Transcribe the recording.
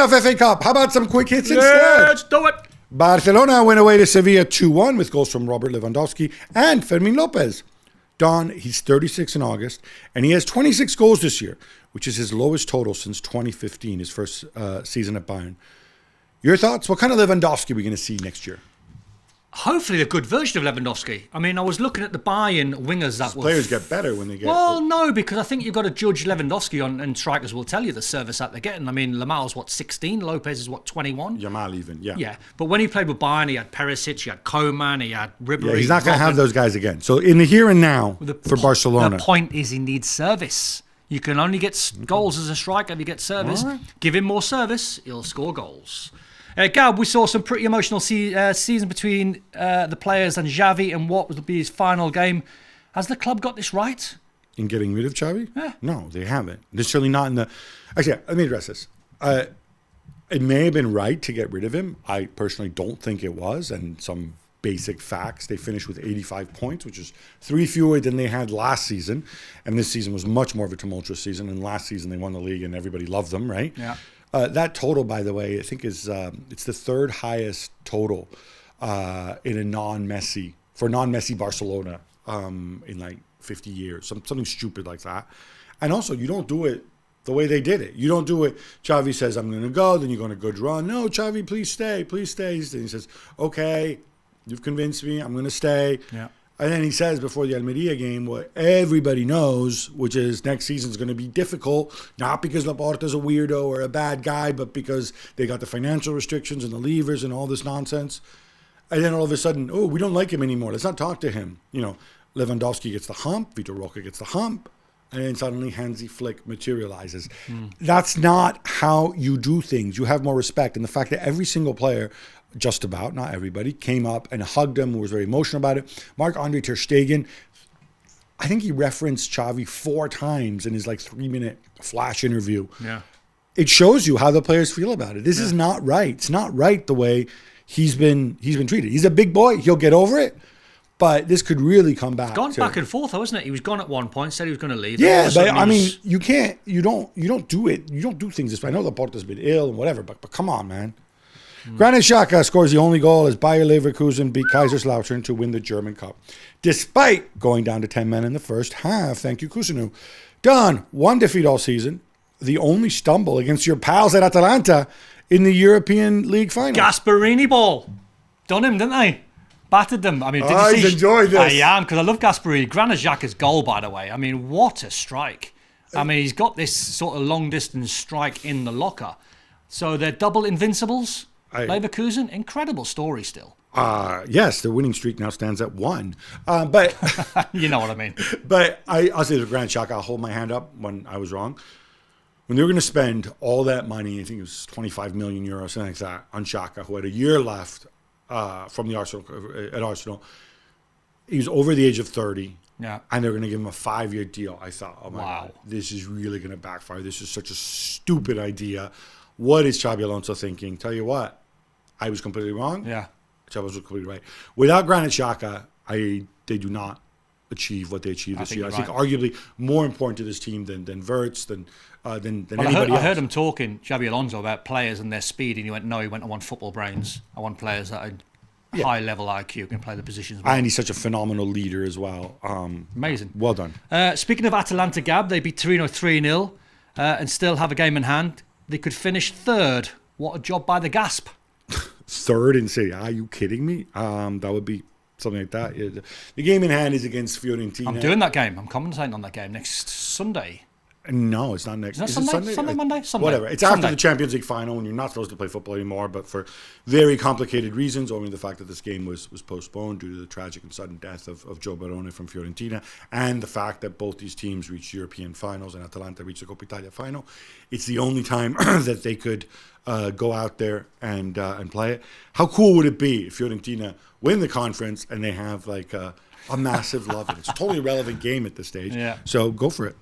enough FA Cup. How about some quick hits instead? Let's do it. Barcelona went away to Sevilla 2-1 with goals from Robert Lewandowski and Fermin Lopez. Don, he's 36 in August, and he has 26 goals this year, which is his lowest total since 2015, his first season at Bayern. Your thoughts? What kind of Lewandowski are we going to see next year? Hopefully a good version of Lewandowski. I mean, I was looking at the Bayern wingers that Players get better when they get... Well, no, because I think you've got to judge Lewandowski on, and strikers will tell you the service that they're getting. I mean, Lamal's, 16? Lopez is, 21? Yamal even, yeah. Yeah, but when he played with Bayern, he had Perisic, he had Koeman, he had Ribéry. Yeah, he's not going to have those guys again. So in the here and now for Barcelona... The point is he needs service. You can only get goals as a striker if you get service. Right. Give him more service, he'll score goals. Gab, we saw some pretty emotional season between the players and Xavi and what would be his final game. Has the club got this right? In getting rid of Xavi? Yeah. No, they haven't. They're certainly not in the... Actually, let me address this. It may have been right to get rid of him. I personally don't think it was. And some basic facts, they finished with 85 points, which is 3 fewer than they had last season. And this season was much more of a tumultuous season. And last season they won the league and everybody loved them, right? Yeah. That total, by the way, I think is it's the third highest total in a non-Messi Barcelona in like 50 years, something stupid like that. And also, you don't do it the way they did it. You don't do it. Xavi says, "I'm going to go," then you're going to good run. No, Xavi, please stay, please stay. Then he says, "Okay, you've convinced me. I'm going to stay." Yeah. And then he says before the Almeria game what everybody knows, which is next season's going to be difficult, not because Laporta's a weirdo or a bad guy, but because they got the financial restrictions and the levers and all this nonsense. And then all of a sudden, oh, we don't like him anymore. Let's not talk to him. You know, Lewandowski gets the hump, Vitor Roque gets the hump, and then suddenly Hansi Flick materializes. That's not how you do things. You have more respect. And the fact that every single player, just about, not everybody, came up and hugged him, was very emotional about it. Marc-Andre ter Stegen, I think he referenced Xavi 4 times in his 3-minute flash interview. Yeah. It shows you how the players feel about it. This is not right. It's not right the way he's been treated. He's a big boy. He'll get over it. But this could really come back. Gone back and forth, though, isn't it? He was gone at one point, said he was going to leave. Yeah, but I mean, you don't do it. You don't do things this way. I know Laporta's been ill and whatever, but come on, man. Granit Xhaka scores the only goal as Bayer Leverkusen beat Kaiserslautern to win the German Cup, despite going down to 10 men in the first half. Thank you, Kusunu. Done. 1 defeat all season. The only stumble against your pals at Atalanta in the European League final. Gasperini ball. Done him, didn't they? Battered them. I mean, did you see? Enjoyed this. I am, because I love Gasperini. Granit Xhaka's goal, by the way. I mean, what a strike. I mean, he's got this sort of long-distance strike in the locker. So they're double invincibles. Leverkusen, incredible story still. Yes, the winning streak now stands at 1. But you know what I mean. But I'll say to Granit Xhaka, I'll hold my hand up when I was wrong. When they were going to spend all that money, I think it was 25 million euros, something like that, on Xhaka, who had a year left from the Arsenal. He was over the age of 30. Yeah. And they're going to give him a 5-year deal. I thought, oh my God, this is really going to backfire. This is such a stupid idea. What is Xabi Alonso thinking? Tell you what, I was completely wrong. Yeah. Xabi was completely right. Without Granit Xhaka, they do not achieve what they achieved this year. I think arguably more important to this team than Wirtz, than anybody else. I heard him talking, Xabi Alonso, about players and their speed, and he went, no, I want football brains. I want players that are high-level IQ, can play the positions well. And he's such a phenomenal leader as well. Amazing. Well done. Speaking of Atalanta, Gab, they beat Torino 3-0 and still have a game in hand. They could finish 3rd. What a job by the Gasp. 3rd in Serie A? Are you kidding me? That would be something like that. Yeah. The game in hand is against Fiorentina. I'm doing that game. I'm commentating on that game next Sunday. No, it's not next. Is it Sunday? Sunday, Monday? Sunday. Whatever. It's after the Champions League final when you're not supposed to play football anymore, but for very complicated reasons, owing to the fact that this game was postponed due to the tragic and sudden death of Joe Barone from Fiorentina, and the fact that both these teams reached European finals and Atalanta reached the Coppa Italia final. It's the only time that they could go out there and play it. How cool would it be if Fiorentina win the conference and they have a massive love? It's a totally irrelevant game at this stage. Yeah. So go for it.